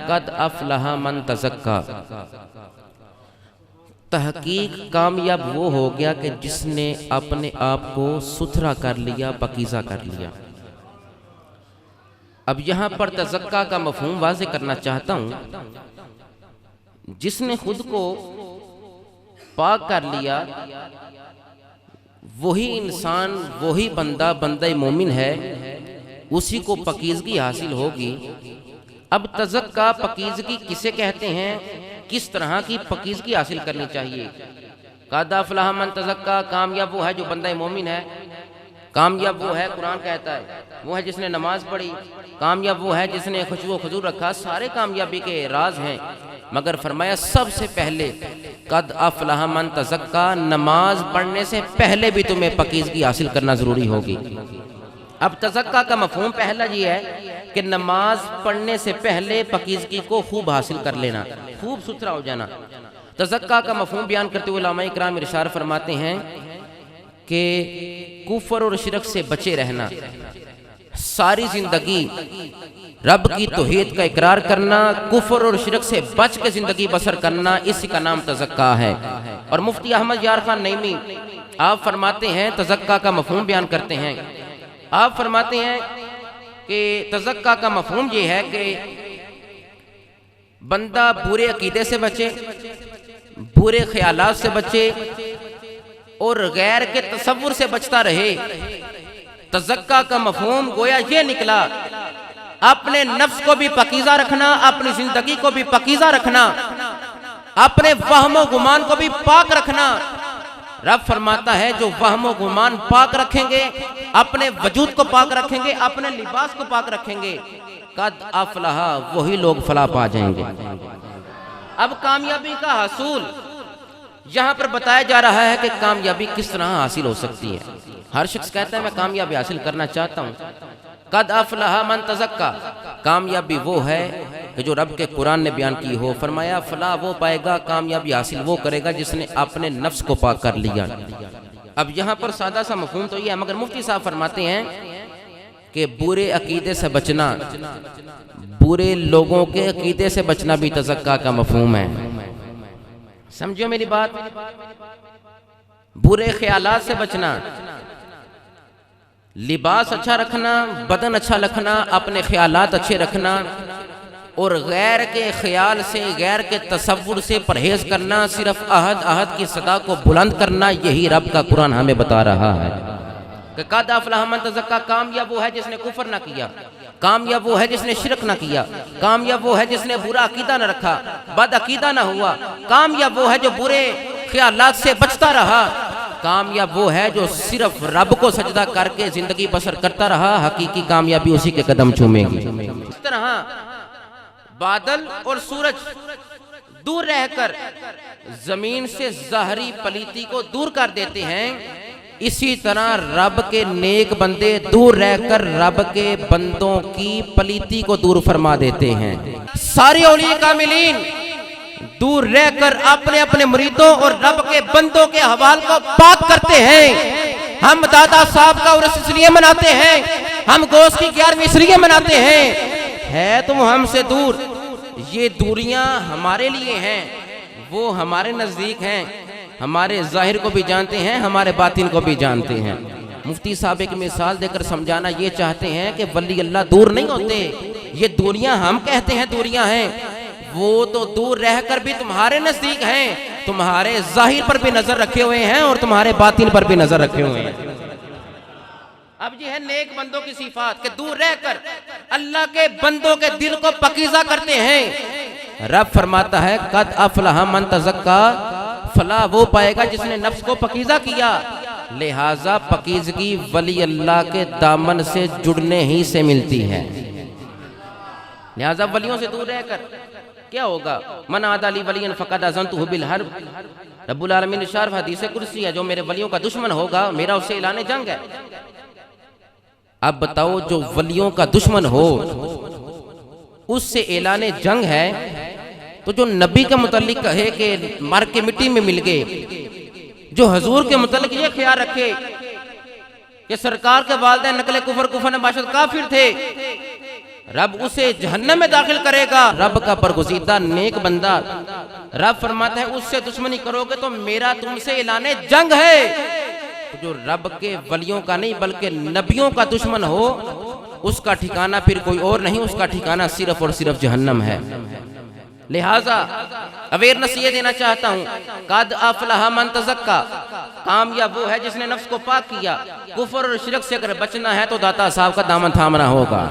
कद अफलह मन तज़क्का, तहकीक कामयाब वो हो गया कि जिसने अपने आप को सुथरा कर लिया, पकीज़ा कर लिया। अब यहाँ पर तज़क्का का मफ़हूम वाज़े करना चाहता हूँ। जिसने खुद को पाक कर लिया वही इंसान, वही बंदा बंदा मोमिन है, उसी को पकीज़गी हासिल होगी। अब तज़क्का पकीज़गी किसे कहते हैं, किस तरह की पकीज़गी हासिल करनी चाहिए? क़द अफ़लह मन तज़क्का, कामयाब वो है जो बंदा मोमिन है, कामयाब वो है, कुरान कहता है, वो है जिसने नमाज पढ़ी, कामयाब वो है जिसने खुशबू खुजूर रखा। सारे कामयाबी के राज हैं, मगर फरमाया सबसे पहले कद अफ़लह मन तज़क्का, नमाज पढ़ने से पहले भी तुम्हें पकीज़गी हासिल करना ज़रूरी होगी। अब तज़क्का का मफ़हूम पहला ये है कि नमाज पढ़ने से पहले पकीज़गी को खूब हासिल कर लेना, खूब सुथरा हो जाना। तज़क्का का मफ़हूम बयान करते हुए उलमाए किराम इरशाद फरमाते हैं कि कुफ्र और शिरक से बचे रहना, सारी जिंदगी रब की तौहीद का इकरार करना, कुफ्र और शिरक से बच के जिंदगी बसर करना, इसी का नाम तज़क्का है। और मुफ्ती अहमद यार खान नईमी आप फरमाते हैं, तज़क्का का मफ़हूम बयान करते हैं, आप फरमाते हैं कि तज़क्का का मफ़हूम ये है कि बंदा बुरे अकीदे से बचे, बुरे ख्यालात से बचे और गैर के तसव्वुर से बचता रहे। तज़क्का का मफ़हूम गोया ये निकला, अपने नफ्स को भी पकीज़ा रखना, अपनी जिंदगी को भी पकीज़ा रखना, अपने वहमो गुमान को भी पाक रखना। रब फरमाता है जो वहमो गुमान पाक रखेंगे, अपने वजूद को पाक रखेंगे, अपने लिबास को पाक रखेंगे, कद अफ़लह, वही लोग फलाह पा जाएंगे। अब कामयाबी का हासूल यहाँ पर बताया जा रहा है कि कामयाबी किस तरह हासिल हो सकती है। हर शख्स कहता है मैं कामयाबी हासिल करना चाहता हूँ। कद अफ़लह मन तज़क्का, कामयाबी वो है कि जो रब के कुरान ने बयान की हो। फरमाया फलाह वो पाएगा, कामयाबी हासिल वो करेगा जिसने अपने नफ्स को पाक कर लिया। अब यहाँ पर सादा सा मफ़हूम तो ये है, मगर मुफ्ती साहब फरमाते हैं कि बुरे अकीदे से बचना, बुरे लोगों के अकीदे से बचना भी तज़क्का का मफ़हूम है। समझो मेरी बात, बुरे ख्यालात से बचना, लिबास अच्छा रखना, बदन अच्छा रखना, अपने ख्यालात अच्छे रखना और गैर के ख्याल से, गैर के तसव्वुर से परहेज करना, सिर्फ अहद अहद की सदा को बुलंद करना, यही रब का कुरान हमें बता रहा है कि कद अफ़लह मन तज़क्का, कामयाब वो है जिसने कुफ्र ना किया, कामयाब वो है जिसने शिरक ना किया, कामयाब वो है जिसने बुरा अकीदा ना रखा, बद अकीदा ना हुआ, कामयाब वो है जो बुरे ख्यालात से बचता रहा, कामयाब वो है जो सिर्फ रब को सजदा करके जिंदगी बसर करता रहा। हकीकी कामयाबी उसी के कदम चूमेगी। इस तरह बादल और सूरज दूर रहकर जमीन से ज़ाहरी पलीती को दूर कर देते हैं, इसी तरह रब के नेक बंदे दूर रहकर रब के बंदों की पलीती को दूर फरमा देते हैं। सारे औलिया कामिलीन दूर रहकर अपने अपने मुरीदों और रब के बंदों के हवाल को पाक करते हैं। हम दादा साहब का उर्स इसलिए मनाते हैं, हम गोश्त की 11वीं इसलिए मनाते हैं, है तुम हमसे दूर। ये दूरियां हमारे लिए हैं, वो हमारे नजदीक हैं, हमारे जाहिर को भी जानते हैं, हमारे बातिन को भी जानते हैं। मुफ्ती साहब एक मिसाल देकर समझाना ये चाहते हैं कि वली अल्लाह दूर नहीं होते, ये दूरियां हम कहते हैं दूरियां हैं, वो तो दूर रहकर भी तुम्हारे नजदीक हैं, तुम्हारे जाहिर पर भी नजर रखे हुए हैं और तुम्हारे बातिन पर भी नजर रखे हुए हैं। अब ये है नेक बंदों की सिफात कि दूर रहकर अल्लाह के बंदों के दिल को पकीज़ा करते हैं। रब फरमाता है कद अफ़लह मन तज़क्का, फलाह वो पाएगा जिसने नफ्स को पकीज़ा किया। लिहाजा पकीज़गी वली अल्लाह के दामन से जुड़ने ही से मिलती है। लिहाजा वलियों से दूर रहकर क्या होगा, मन आदाली वलियन फ़क़द अज़नतुहु बिल हर्ब। रब्बुल आलमीन इरशाद हदीस कुर्सी है, जो मेरे वलियों का दुश्मन होगा मेरा उससे ऐलान जंग है। अब बताओ जो वलियों का दुश्मन हो उससे ऐलान जंग है, तो जो नबी के मुतल्लिक कहे कि मर के मिट्टी में मिल गए, जो हजूर के मुतल्लिक ये ख्याल रखे कि सरकार के वालिदैन नकले कुफर कुफर नबाशत काफिर थे, रब उसे जहन्नम में दाखिल करेगा। रब का बरगुज़ीदा नेक बंदा, रब फरमाता है उससे दुश्मनी करोगे तो मेरा तुमसे ऐलाने जंग है। तो जो रब के वलियों का नहीं बल्कि नबियों का दुश्मन हो, उसका ठिकाना फिर कोई और नहीं, उसका ठिकाना सिर्फ और सिर्फ जहन्नम है। लिहाजा अवेयरनेस ये देना चाहता हूँ, कद अफलह मन तज़क्का, कामयाब वो है जिसने नफ्स को पाक किया। कुफ्र और शिरक से अगर बचना है तो दाता साहब का दामन थामना होगा।